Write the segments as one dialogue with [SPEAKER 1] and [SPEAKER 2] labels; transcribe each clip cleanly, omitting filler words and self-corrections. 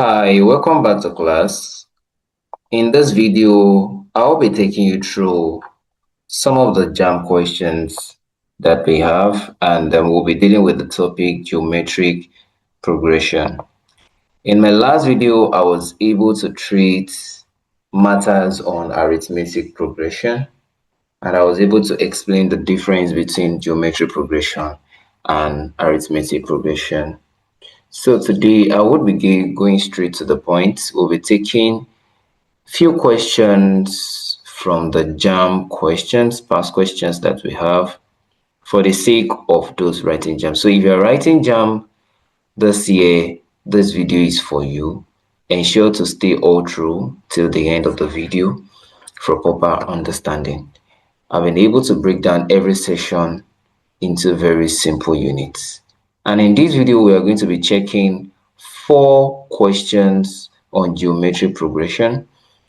[SPEAKER 1] Hi, welcome back to class. In this video, I'll be taking you through some of the JAMB questions that we have, and then we'll be dealing with the topic geometric progression. In my last video, I was able to treat matters on arithmetic progression, and I was able to explain the difference between geometric progression and arithmetic progression. So today, I would be going straight to the point. We'll be taking few questions from the JAMB questions, past questions that we have, for the sake of those writing JAMB. So if you're writing JAMB this year, this video is for you. Ensure to stay all through till the end of the video for proper understanding. I've been able to break down every session into very simple units. And in this video, we are going to be checking 4 questions on geometric progression.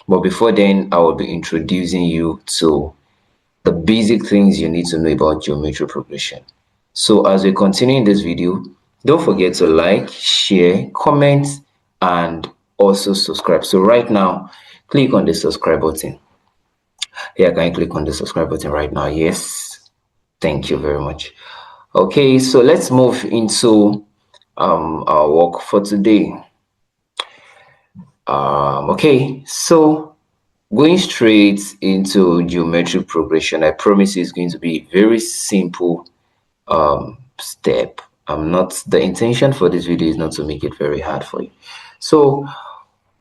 [SPEAKER 1] But before then, I will be introducing you to the basic things you need to know about geometric progression. So as we continue in this video, don't forget to like, share, comment, and also subscribe. So right now, click on the subscribe button. Here, can you click on the subscribe button right now? Yes. Thank you very much. Okay, so let's move into our work for today. Okay, so going straight into geometric progression, I promise it's going to be a very simple step. The intention for this video is not to make it very hard for you. So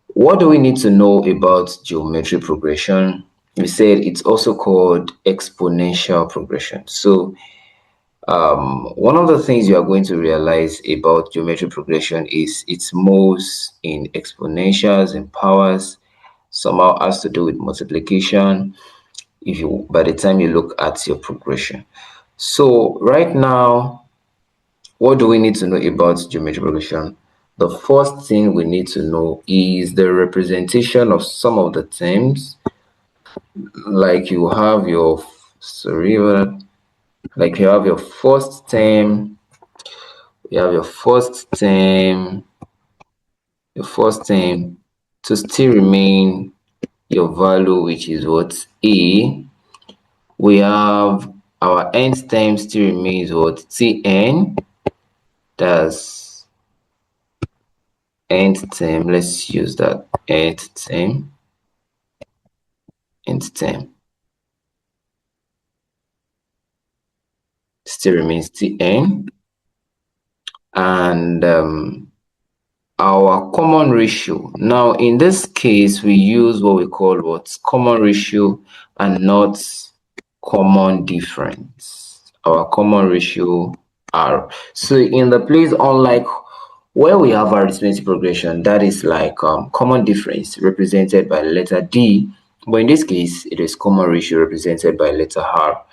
[SPEAKER 1] what do we need to know about geometric progression? We said it's also called exponential progression. So one of the things you are going to realize about geometric progression is it moves in exponentials and powers. Somehow has to do with multiplication by the time you look at your progression. So right now, what do we need to know about geometric progression? The first thing we need to know is the representation of some of the terms. Like you have your first term, you have your first term to still remain your value, which is what? A. We have our nth term still remains what? Tn. That's nth term. Let's use that. Nth term. Still remains Tn. And our common ratio. Now, in this case, we use what we call common ratio and not common difference. Our common ratio R. So in the place, unlike where we have arithmetic progression, that is like common difference represented by letter D, but in this case, it is common ratio represented by letter R.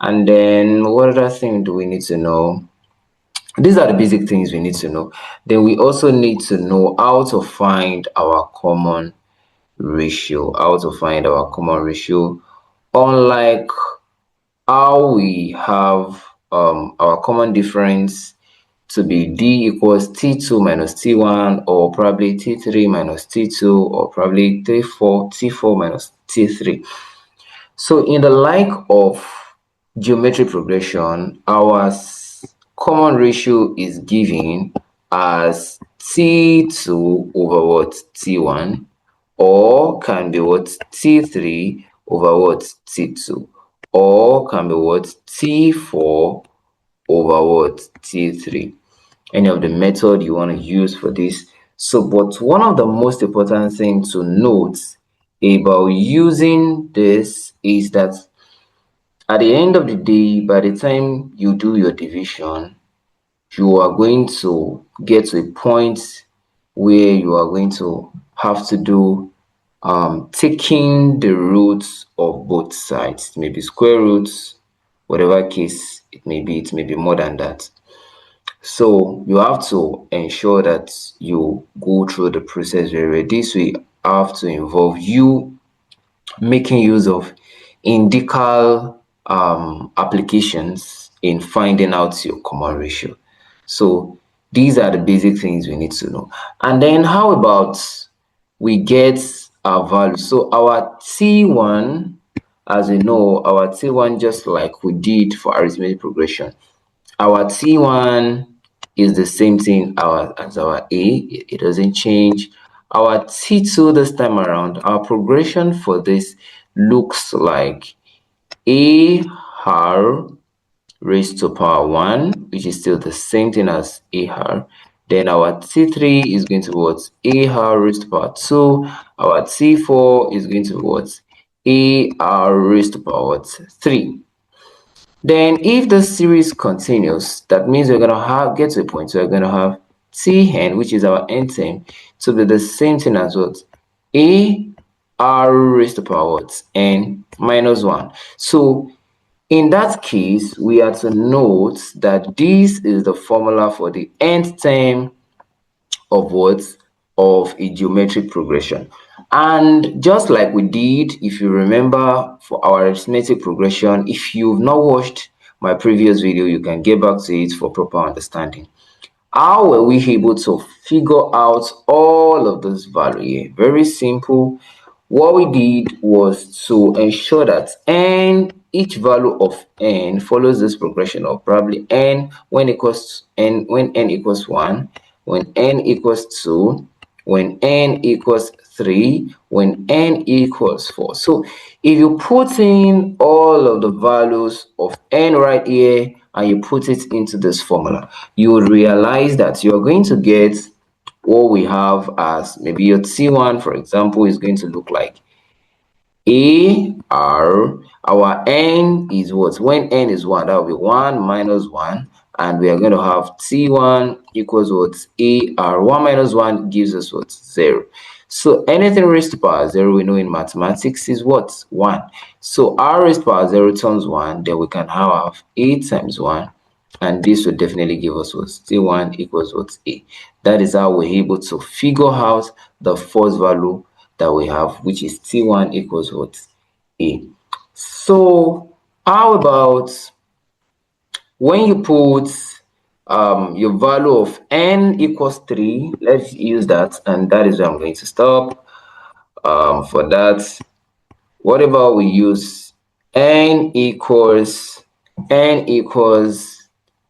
[SPEAKER 1] And then what other thing do we need to know? These are the basic things we need to know. Then we also need to know how to find our common ratio. Unlike how we have our common difference to be D equals T2 minus T1, or probably T3 minus T2, or probably T4 minus T3. So in the like of geometric progression, our common ratio is given as T2 over what? T1, or can be what? T3 over what? T2, or can be what? T4 over what? T3. Any of the method you want to use for this. So, but one of the most important things to note about using this is that at the end of the day, by the time you do your division, you are going to get to a point where you are going to have to do taking the roots of both sides. It may be square roots, whatever case it may be more than that. So you have to ensure that you go through the process very well. This will have to involve you making use of indical applications in finding out your common ratio. So These are the basic things we need to know. And then how about we get our value? So our T1, as we know, our T1, just like we did for arithmetic progression, our T1 is the same thing as our A. It doesn't change. Our T2 this time around, our progression for this looks like A R raised to power 1, which is still the same thing as AR. Then our T3 is going to be what? AR raised to power 2. Our T4 is going to be what? AR raised to power what? 3. Then if the series continues, that means we're going to get to a point where we're going to have Tn, which is our n term, to be the same thing as what? AR raised to power what? N minus 1. So in that case, we have to note that this is the formula for the nth term of what? Of a geometric progression. And just like we did, if you remember, for our arithmetic progression, if you've not watched my previous video, you can get back to it for proper understanding. How were we able to figure out all of this value here? Very simple. What we did was to ensure that each value of n follows this progression of probably n when n equals 1, when n equals 2, when n equals 3, when n equals 4. So if you put in all of the values of n right here and you put it into this formula, you will realize that you're going to get what we have as maybe your T1, for example, is going to look like AR. Our n is what? When n is 1, that will be 1 minus 1. And we are going to have T1 equals what? AR. 1 minus 1 gives us what? 0. So anything raised to power 0, we know in mathematics is what? 1. So R raised to power 0 turns 1. Then we can have A times 1. And this will definitely give us what? T1 equals what? A. That is how we're able to figure out the first value that we have, which is T1 equals what? A. So how about when you put your value of n equals 3, let's use that, and that is where I'm going to stop. For that, whatever we use, n equals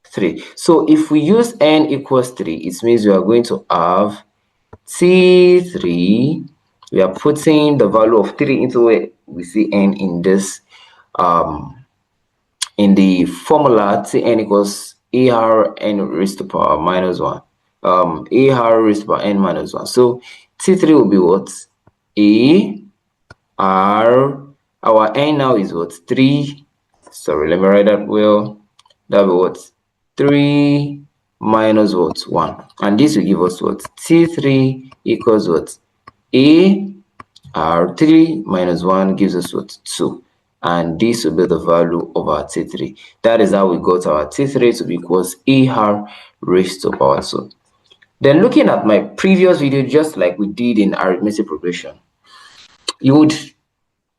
[SPEAKER 1] 3. So if we use n equals 3, it means we are going to have T3. We are putting the value of 3 into it. We see n in this in the formula. Tn equals AR n raised to power minus 1. AR raised to power n minus 1. So T3 will be what? AR. Our n now is what? 3. Sorry, let me write that well. That will be what? 3 minus what? 1. And this will give us what? T3 equals what? R3 minus 1 gives us what? 2. And this will be the value of our T3. That is how we got our T3 to be equals AR raised to power 2. Then looking at my previous video, just like we did in arithmetic progression, you would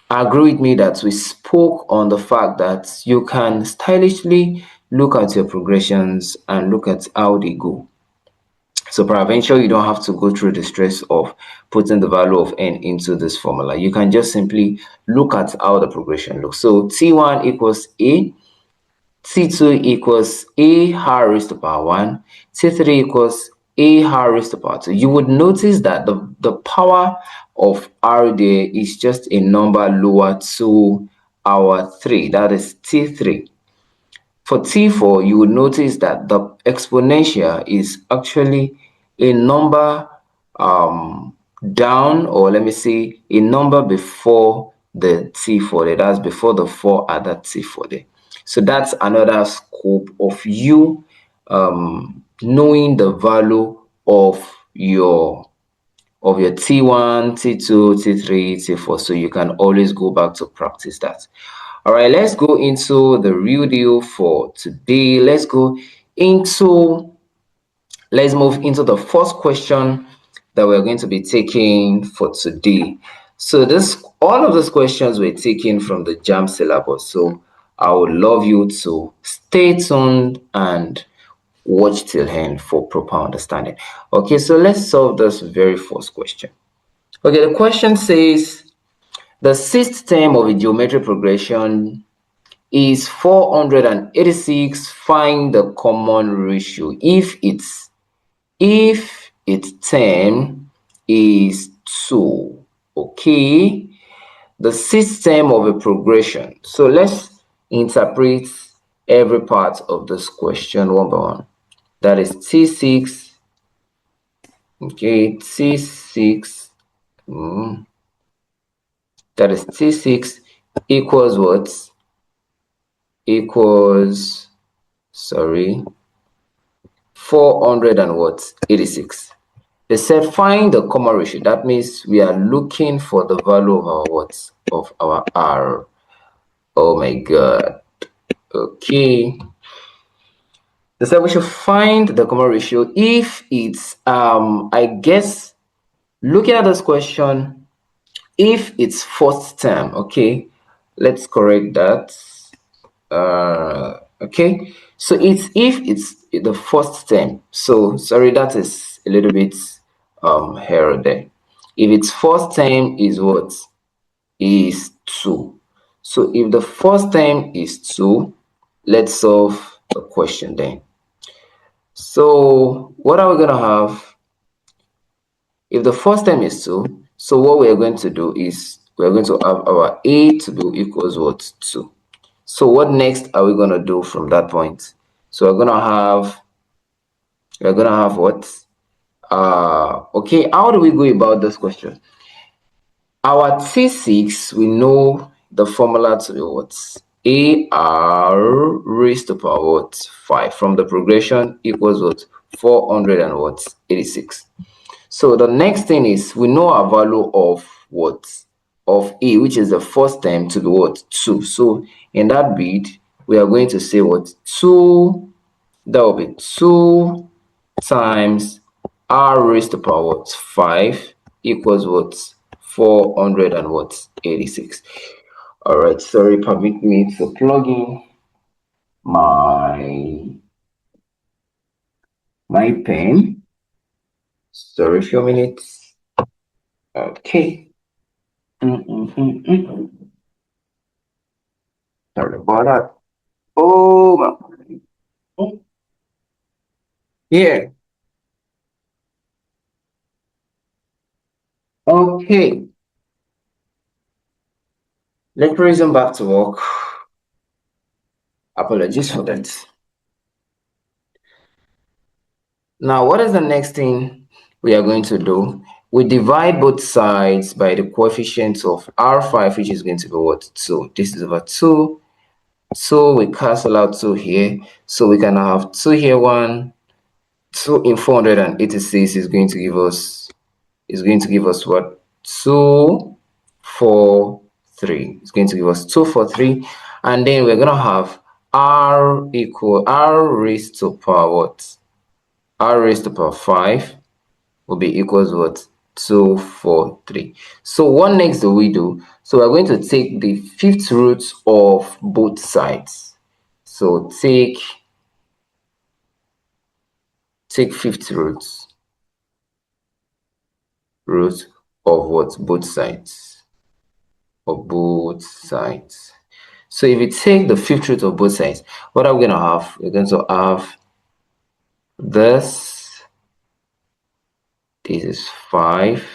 [SPEAKER 1] agree with me that we spoke on the fact that you can stylishly look at your progressions and look at how they go. So peradventure, you don't have to go through the stress of putting the value of n into this formula. You can just simply look at how the progression looks. So T1 equals A, T2 equals AR raised to power 1, T3 equals AR raised to power 2. You would notice that the power of R there is just a number lower to our 3, that is T3. For T4, you would notice that the exponential is actually a number down, or let me say a number before the T4 there. That's before the 4 at that T4 there. So that's another scope of you knowing the value of your T1, T2, T3, T4. So you can always go back to practice that. All right, let's go into the real deal for today. Let's move into the first question that we're going to be taking for today. So all of these questions were taken from the JAMB syllabus. So I would love you to stay tuned and watch till end for proper understanding. Okay, so let's solve this very first question. Okay, the question says the sixth term of a geometric progression is 486. Find the common ratio if its term is 2. Okay, the sixth term of a progression. So let's interpret every part of this question one by one. That is T6. Okay, T6. That is T6 equals what? Equals, sorry, 400 and what? 86. They said find the common ratio. That means we are looking for the value of our what? Of our R. Oh my God. Okay. They said we should find the common ratio if it's I guess looking at this question, if it's first term. Okay, let's correct that. Okay, so it's if it's the first term. So sorry, that is a little bit error there. If its first term is what? Is 2. So if the first term is 2, let's solve the question then. So what are we going to have? If the first term is 2, so what we are going to do is we are going to have our a to be equals what? 2. So what next are we going to do from that point? So we're going to have what? Okay, how do we go about this question? Our T6, we know the formula to be what? AR raised to power what? 5 from the progression equals what? 400 and what? 86. So the next thing is we know our value of what? Of A, which is the first term, to be what? 2. So in that bit, we are going to say what? 2, that will be 2 times R raised to power what? 5 equals what? 400 and what? 86. All right, sorry, permit me to plug in my pen. Sorry, a few minutes. Okay. Sorry about that. Oh, my. Yeah. Okay. Let's resume back to work. Apologies for that. Now, what is the next thing we are going to do? We divide both sides by the coefficient of R5, which is going to be what? 2. This is over 2. So we cancel out 2 here. So we can have 2 here, 1. 2 in 486 is going to give us what? 2, 4, 3. It's going to give us 2, 4, 3. And then we're going to have R raised to power what? R raised to power 5 will be equals what? 2, 4, 3. So what next do we do? So we're going to take the fifth root of both sides. So take fifth root of what? Both sides. Of both sides. So if we take the fifth root of both sides, what are we going to have? We're going to have this. This is 5.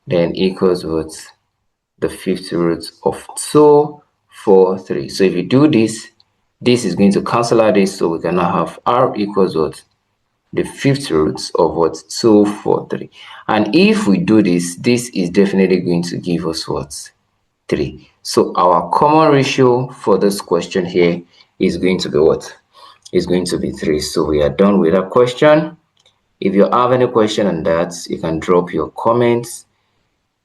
[SPEAKER 1] Then equals what? The fifth root of 2, 4, 3. So if you do this, this is going to cancel out this. So we can now have R equals what? The fifth root of what? 2, 4, 3. And if we do this, this is definitely going to give us what? 3. So our common ratio for this question here is going to be what? Is going to be 3. So we are done with that question. If you have any question on that, you can drop your comments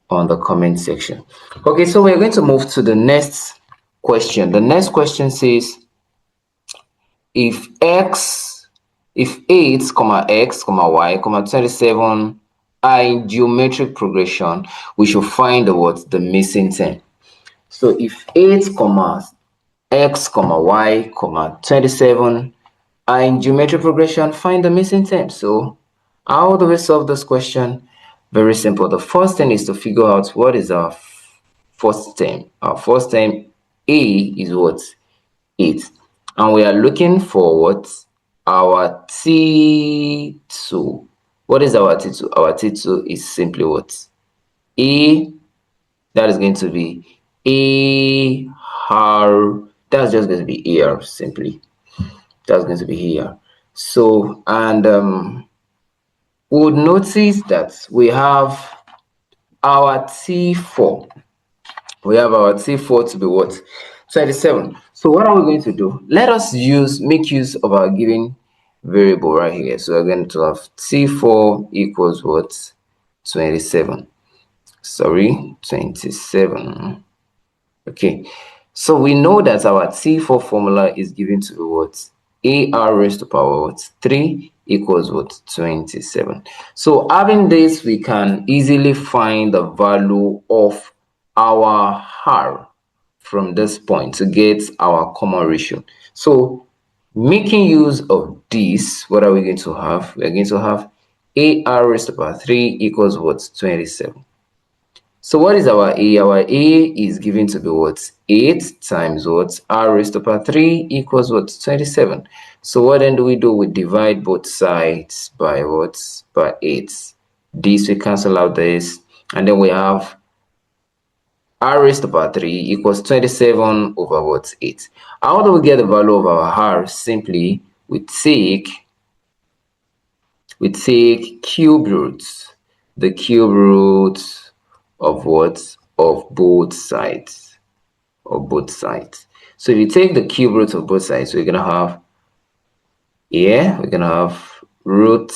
[SPEAKER 1] on the comment section. Okay, so we're going to move to the next question. The next question says if 8, x, y, 27 are in geometric progression, we should find the what? The missing term. So if 8, x, y, 27 in geometry progression, find the missing term. So how do we solve this question? Very simple. The first thing is to figure out what is our first term. Our first term, A, is what? 8. And we are looking for what? Our T2. What is our T2? Our T2 is simply what? A, that is going to be AR. That's just going to be AR simply. That's going to be here. So, and we would notice that we have our T4. We have our T4 to be what? 27. So what are we going to do? Let us make use of our given variable right here. So we're going to have T4 equals what? 27. Sorry, 27. Okay. So we know that our T4 formula is given to be what? AR raised to power what? 3 equals what? 27. So having this, we can easily find the value of our R from this point to get our common ratio. So making use of this, what are we going to have? We're going to have AR raised to power 3 equals what? 27. So what is our A? Our A is given to be what? 8 times what? R raised to power 3 equals what? 27. So what then do? We divide both sides by what? By 8. This, we cancel out this. And then we have R raised to power 3 equals 27 over what? 8. How do we get the value of our R? Simply, we take cube roots. The cube roots of what? Of both sides. So if you take the cube root of both sides, we're gonna have root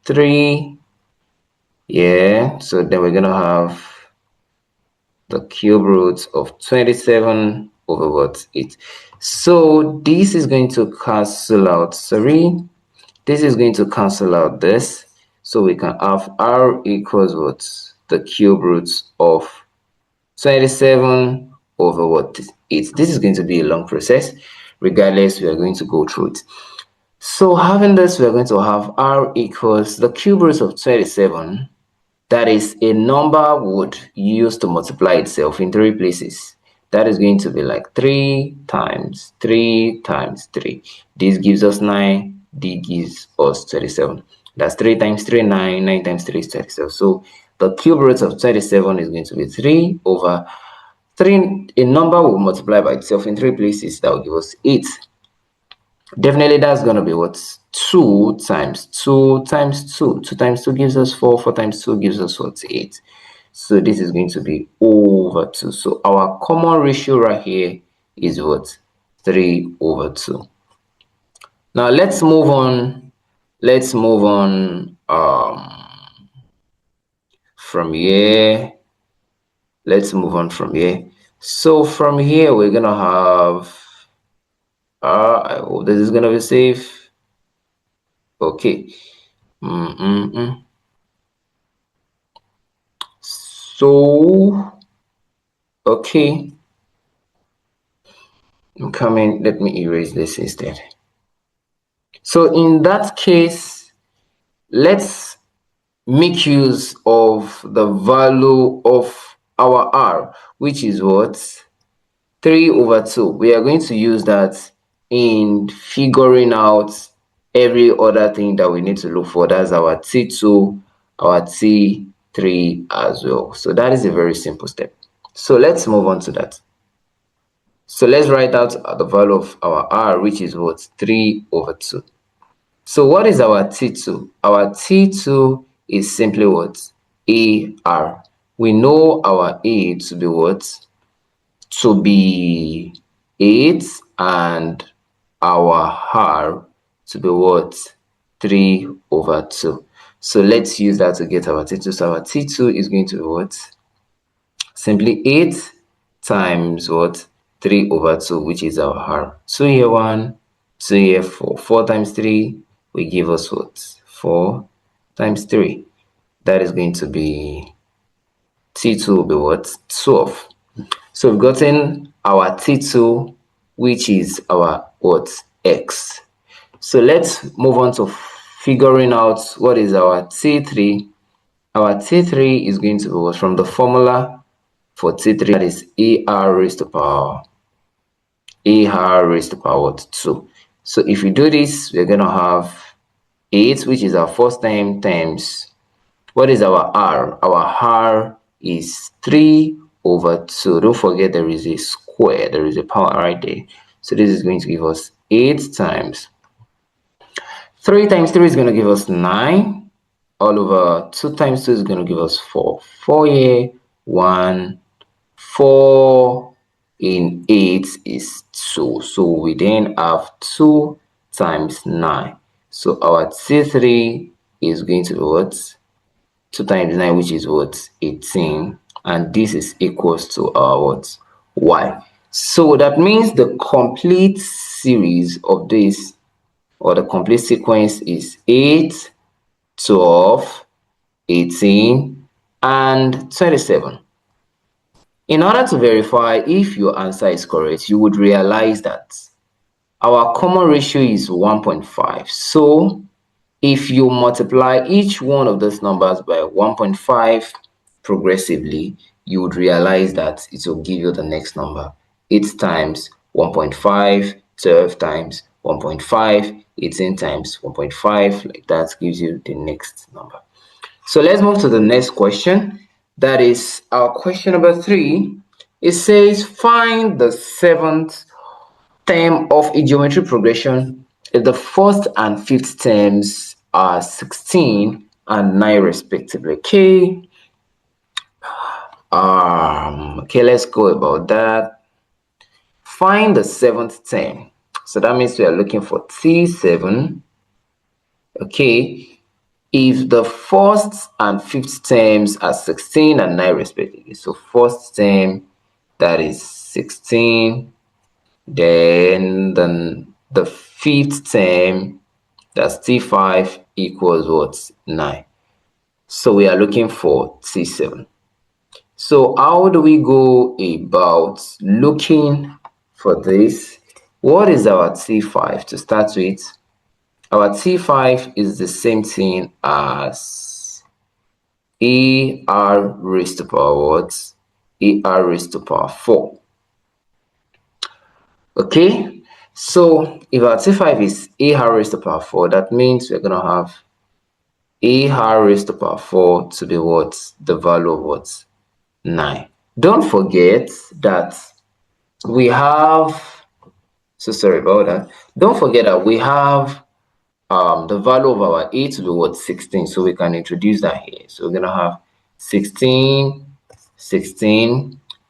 [SPEAKER 1] 3. So then we're gonna have the cube root of 27 over what? 8. So this is going to cancel out. This is going to cancel out this. So we can have R equals what? The cube root of 27 over what? 8. This is going to be a long process. Regardless, we are going to go through it. So having this, we are going to have R equals the cube root of 27. That is a number would use to multiply itself in 3 places. That is going to be like 3 times 3 times 3. This gives us 9. This gives us 27. That's 3 times 3, 9. 9 times 3 is 27. So the cube root of 27 is going to be 3 over 3. A number will multiply by itself in 3 places. That will give us 8. Definitely that's going to be what? 2 times 2 times 2. 2 times 2 gives us 4. 4 times 2 gives us what? 8. So this is going to be over 2. So our common ratio right here is what? 3 over 2. Now let's move on. From here. Let's move on from here. So from here, we're going to have, I hope this is going to be safe. Okay. So, okay. I'm coming. Let me erase this instead. So in that case, let's make use of the value of our R, which is what? 3 over 2. We are going to use that in figuring out every other thing that we need to look for. That's our T2, our T3 as well. So that is a very simple step. So let's move on to that. So let's write out the value of our R, which is what? 3 over 2. So what is our T2? Our T2 is simply what? AR. We know our A to be what? To be 8 and our R to be what? 3 over 2. So let's use that to get our T2. So our T2 is going to be what? Simply 8 times what? 3 over 2, which is our R. 2 here 1, 2 here 4. 4 times 3 will give us what? 4 times 3. That is going to be, T2 will be what? 12. So we've gotten our T2, which is our what? X. So let's move on to figuring out what is our T3. Our T3 is going to be from the formula for T3, that is AR raised to power 2. So if we do this, we're going to have 8, which is our first term, times, what is our R? Our R is 3/2. Don't forget there is a square, there is a power right there. So this is going to give us 8 times 3 times 3 is going to give us 9, all over 2 times 2 is going to give us 4. 4 here, 1, 4 in 8 is 2. So we then have 2 times 9. So our T3 is going to be what? 2 times 9, which is what? 18. And this is equals to our what? Y. So that means the complete series of this, or the complete sequence, is 8, 12, 18, and 27. In order to verify if your answer is correct, you would realize that our common ratio is 1.5. So if you multiply each one of those numbers by 1.5 progressively, you would realize that it will give you the next number. 8 times 1.5, 12 times 1.5, 18 times 1.5, like that gives you the next number. So let's move to the next question. That is our question number 3. It says, find the 7th term of a geometric progression if the first and fifth terms are 16 and 9 respectively. Okay, let's go about that. Find the 7th term. So that means we are looking for T7. Okay, if the first and fifth terms are 16 and 9 respectively. So first term, that is 16. Then the fifth term, that's T5, equals what? 9. So we are looking for T7. So how do we go about looking for this? What is our T5 to start with? Our T5 is the same thing as AR raised to power what? AR raised to power 4. Okay, so if our T5 is AR raised to power 4, that means we're going to have AR raised to power 4 to be what? The value of what? 9. Don't forget that we have, so sorry about that. Don't forget that we have the value of our A to be what? 16. So we can introduce that here. So we're going to have 16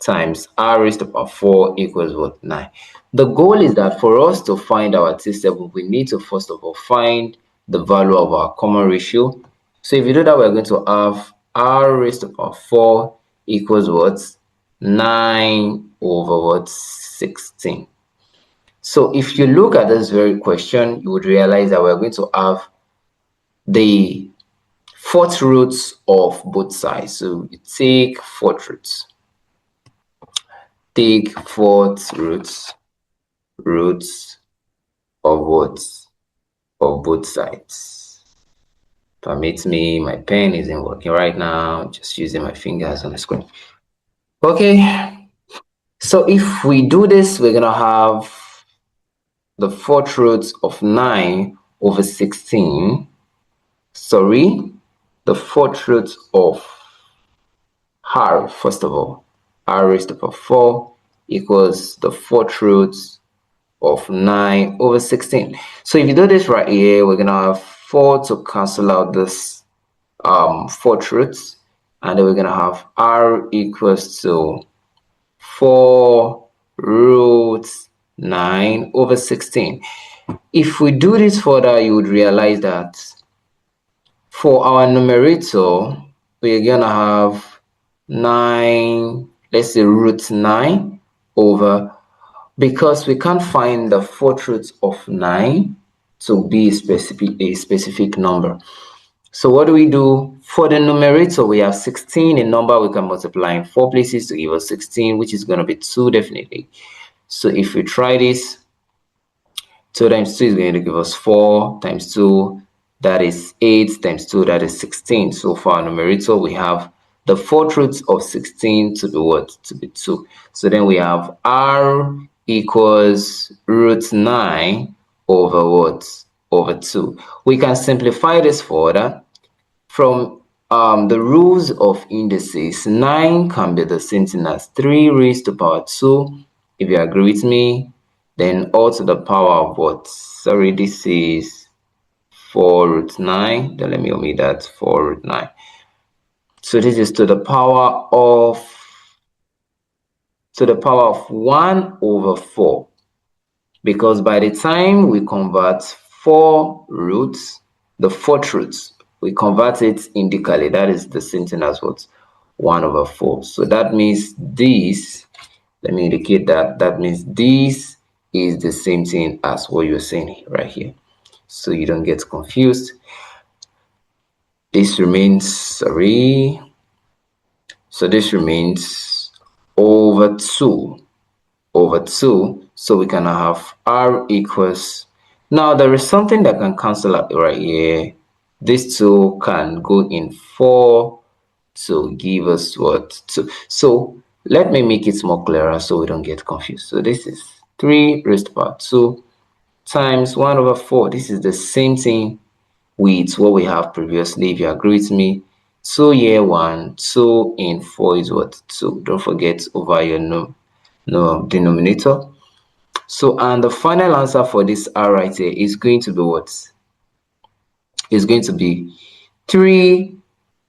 [SPEAKER 1] times R raised to power 4 equals what? 9. The goal is that for us to find our T7, we need to first of all find the value of our common ratio. So if you do that, we're going to have R raised to power 4 equals what? 9 over what? 16. So if you look at this very question, you would realize that we're going to have the fourth roots of both sides. So you take fourth roots. Take fourth roots of what? Of both sides. Permit me, my pen isn't working right now. Just using my fingers on the screen. Okay. So if we do this, we're gonna have the fourth root of 9 over 16. Sorry, the fourth root of R, first of all, R raised to the power 4 equals the fourth root of 9 over 16. So if you do this right here, we're gonna have 4 to cancel out this fourth roots, and then we're gonna have R equals to 4 roots 9 over 16. If we do this further, you would realize that for our numerator, we're gonna have 9, let's say root 9 over, because we can't find the fourth root of 9 to be a specific number. So what do we do? For the numerator, we have 16, a number we can multiply in 4 places to give us 16, which is going to be 2 definitely. So if we try this, 2 times 2 is going to give us 4 times 2, that is 8 times 2, that is 16. So for our numerator, we have the 4th root of 16 to be what? To be 2. So then we have r equals root 9 over what? Over 2. We can simplify this further. From the rules of indices, 9 can be the same thing as 3 raised to power 2. If you agree with me, then all to the power of what? Sorry, this is 4 root 9. Then let me omit that, 4 root 9. So this is to the power of 1 over 4. Because by the time we convert 4 roots, the 4th root, we convert it indically. That is the same thing as what? 1 over 4. So that means this, let me indicate that, that means this is the same thing as what you're saying right here. So you don't get confused. This remains, sorry. So this remains over 2. Over 2. So we can have r equals, now there is something that can cancel out right here. These 2 can go in 4 to give us what? 2. So let me make it more clearer so we don't get confused. So this is 3 raised to power 2 times 1 over 4. This is the same thing with what we have previously. If you agree with me, 2 here 1, 2 in 4 is what? 2. Don't forget over your denominator. So, and the final answer for this r right here is going to be what? Is going to be 3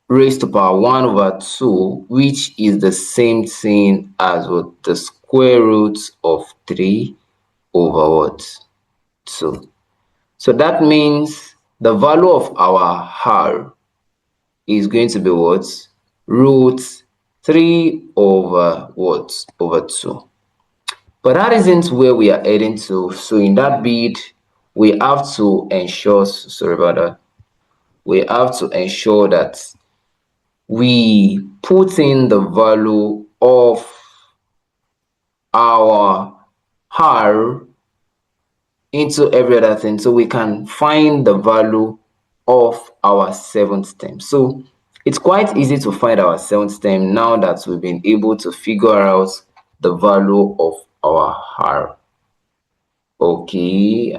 [SPEAKER 1] raised to power 1 over 2, which is the same thing as what? The square root of 3 over what? 2. So that means the value of our r is going to be what? Root 3 over what? Over 2. But that isn't where we are heading to. So in that bit, we have to ensure, sorry about that, we have to ensure that we put in the value of our r into every other thing, so we can find the value of our 7th term. So it's quite easy to find our 7th term now that we've been able to figure out the value of our r. Okay,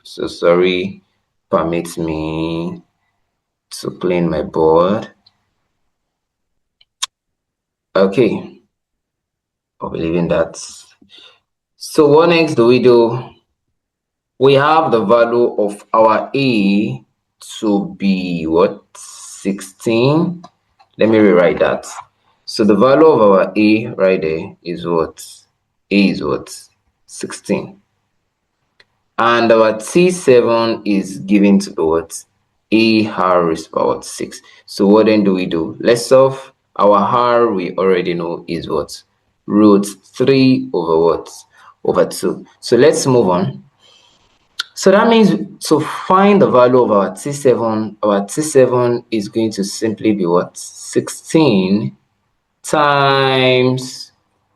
[SPEAKER 1] so sorry, permit me to clean my board. Okay, I'll be leaving that. So what next do? We have the value of our a to be what? 16. Let me rewrite that. So the value of our a right there is what? A is what? 16. And our T7 is given to the what? A r raised to power 6. So what then do? Let's solve. Our r we already know is what? Root 3 over what? Over 2. So let's move on. So that means to find the value of our T7 is going to simply be what? 16 times,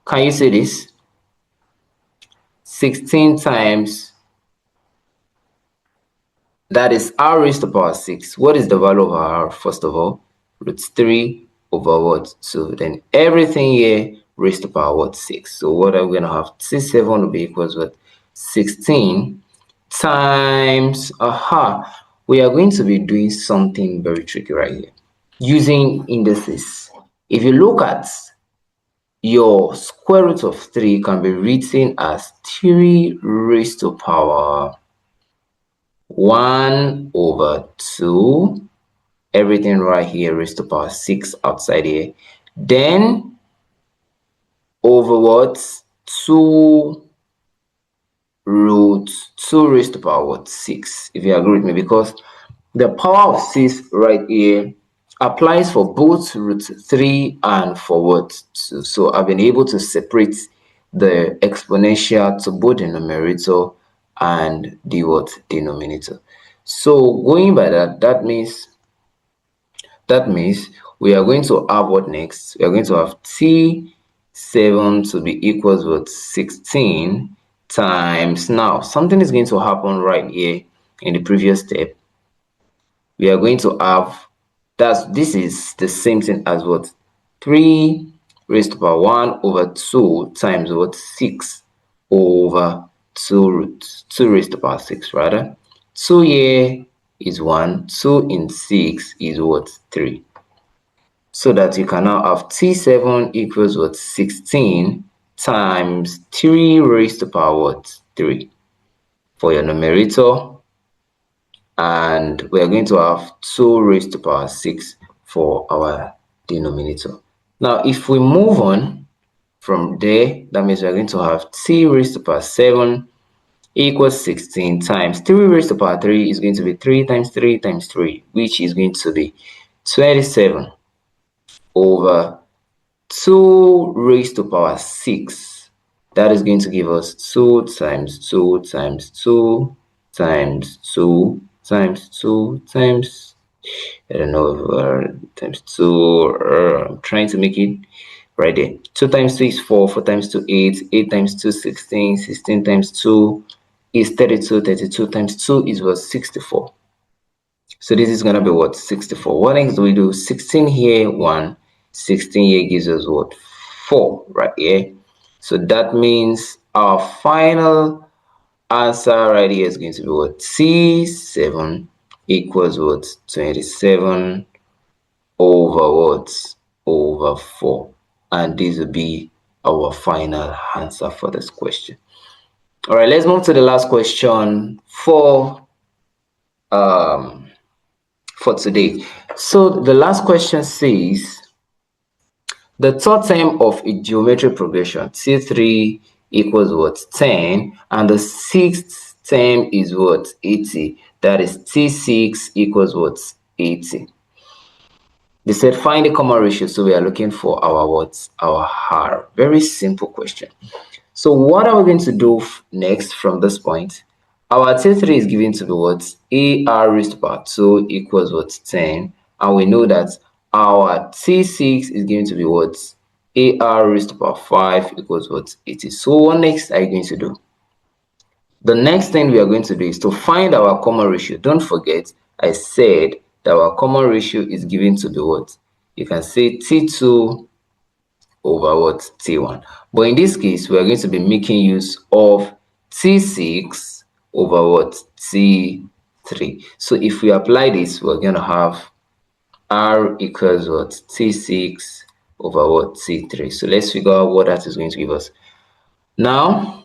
[SPEAKER 1] can you see this? 16 times, that is r raised to power 6. What is the value of our r? First of all, root 3 over what? 2. Then everything here raised to power what? 6. So what are we going to have? T7 will be equals what? 16 times, we are going to be doing something very tricky right here. Using indices. If you look at your square root of 3 can be written as 3 raised to power 1 over 2. Everything right here raised to power 6 outside here. Then over what? 2 root 2 raised to power what? 6. If you agree with me, because the power of 6 right here applies for both root 3 and for what? 2. So I've been able to separate the exponential to both the numerator and the what? Denominator. So going by that, that means we are going to have what next? We are going to have T7 to be equals with 16 times, now something is going to happen right here in the previous step. We are going to have, this is the same thing as what, 3 raised to power 1 over 2 times what, 6 over 2 raised to power 6 rather. 2 here is 1, 2 in 6 is what, 3. So that you can now have T7 equals what, 16 times 3 raised to power what, 3 for your numerator, and we are going to have 2 raised to power 6 for our denominator. Now if we move on from there, that means we are going to have T raised to power 7 equals 16 times 3 raised to power 3 is going to be 3 times 3 times 3, which is going to be 27 over 2 raised to power 6. That is going to give us 2 times 2 times 2 times 2 times 2 times, I don't know, times 2, I'm trying to make it right there. 2 times 2 is 4, 4 times 2 8, 8 times 2 16, 16 times 2 is 32, 32 times 2 is what, 64. So this is gonna be what, 64. What next do we do? 16 here, 1, 16 here gives us what, 4 right here. So that means our final answer right here is going to be what, T7 equals what, 27 over what, over 4. And this will be our final answer for this question. All right, let's move to the last question for today. So the last question says, the third term of a geometric progression, T3 equals what, 10, and the sixth term is what, 80. That is T6 equals what, 80. They said find the common ratio, so we are looking for our what, our R. Very simple question. So what are we going to do next from this point? Our T3 is given to be what, AR raised to power 2 equals what, 10, and we know that our T6 is going to be what, AR raised to power 5 equals what, 80. So what next are you going to do? The next thing we are going to do is to find our common ratio. Don't forget, I said that our common ratio is given to be what? You can say T2 over what, T1. But in this case, we are going to be making use of T6 over what, T3. So if we apply this, we're going to have R equals what, T6 over what, T3. So let's figure out what that is going to give us. Now,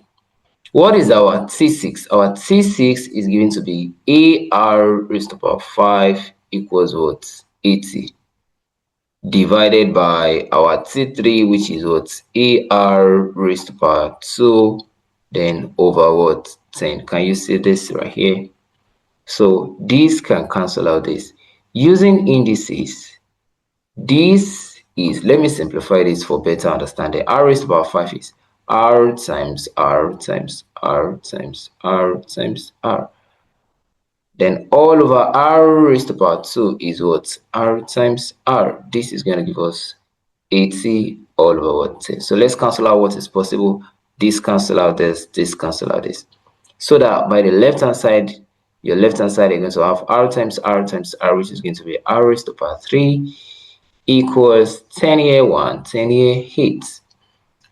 [SPEAKER 1] what is our T6? Our T6 is given to be AR raised to power 5 equals what, 80, divided by our T3, which is what, AR raised to power 2, then over what, 10. Can you see this right here? So this can cancel out this. Using indices, this is, let me simplify this for better understanding. R raised to power 5 is R times R times R times R times R. Then all over R raised to power 2 is what? R times R. This is going to give us 80 all over what, 10. So let's cancel out what is possible. This cancel out this cancel out this. So that by the left hand side, your left hand side, you're going to have R times R times R, which is going to be R raised to power 3 equals 10 here 1, 10 here 8.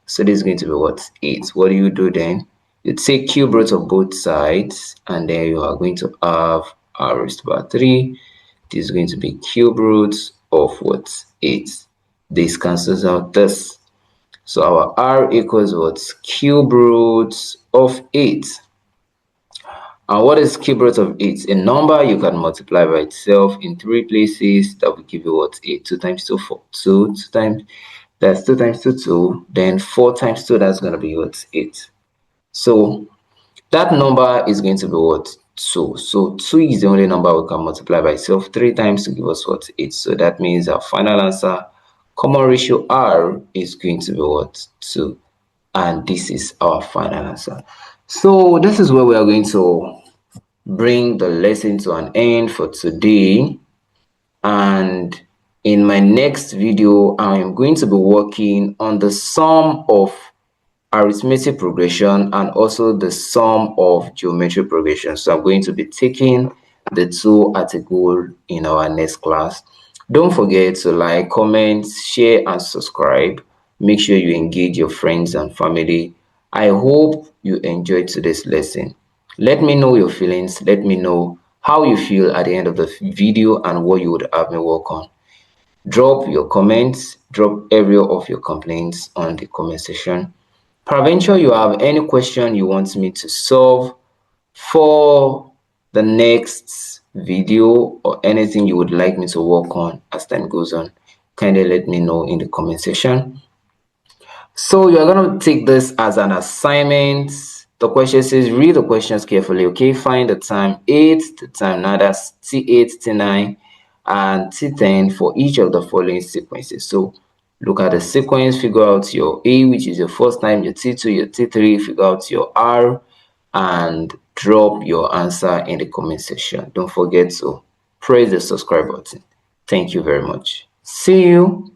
[SPEAKER 1] So this is going to be what, 8. What do you do then? You take cube root of both sides, and then you are going to have R raised to power 3. This is going to be cube root of what, 8. This cancels out this. So our R equals what, cube root of 8. And what is cube root of 8? A number you can multiply by itself in 3 places. That will give you what, 8. 2 times 2, 4. 2 times, that's 2 times 2, 2. Then 4 times 2, that's going to be what, 8. So that number is going to be what, 2. So 2 is the only number we can multiply by itself 3 times to give us what, 8. So that means our final answer, common ratio R, is going to be what, 2. And this is our final answer. So this is where we are going to bring the lesson to an end for today. And in my next video, I am going to be working on the sum of arithmetic progression, and also the sum of geometric progression. So I'm going to be taking the two at a go in our next class. Don't forget to like, comment, share, and subscribe. Make sure you engage your friends and family. I hope you enjoyed today's lesson. Let me know your feelings. Let me know how you feel at the end of the video and what you would have me work on. Drop your comments, drop every of your complaints on the comment section. Peradventure you have any question you want me to solve for the next video, or anything you would like me to work on as time goes on, kindly let me know in the comment section. So you're going to take this as an assignment. The question says, read the questions carefully, okay? Find the time 8, the time 9, that's T8, T9, and T10 for each of the following sequences. So look at the sequence, figure out your A, which is your first time, your T2, your T3, figure out your R, and drop your answer in the comment section. Don't forget to press the subscribe button. Thank you very much. See you.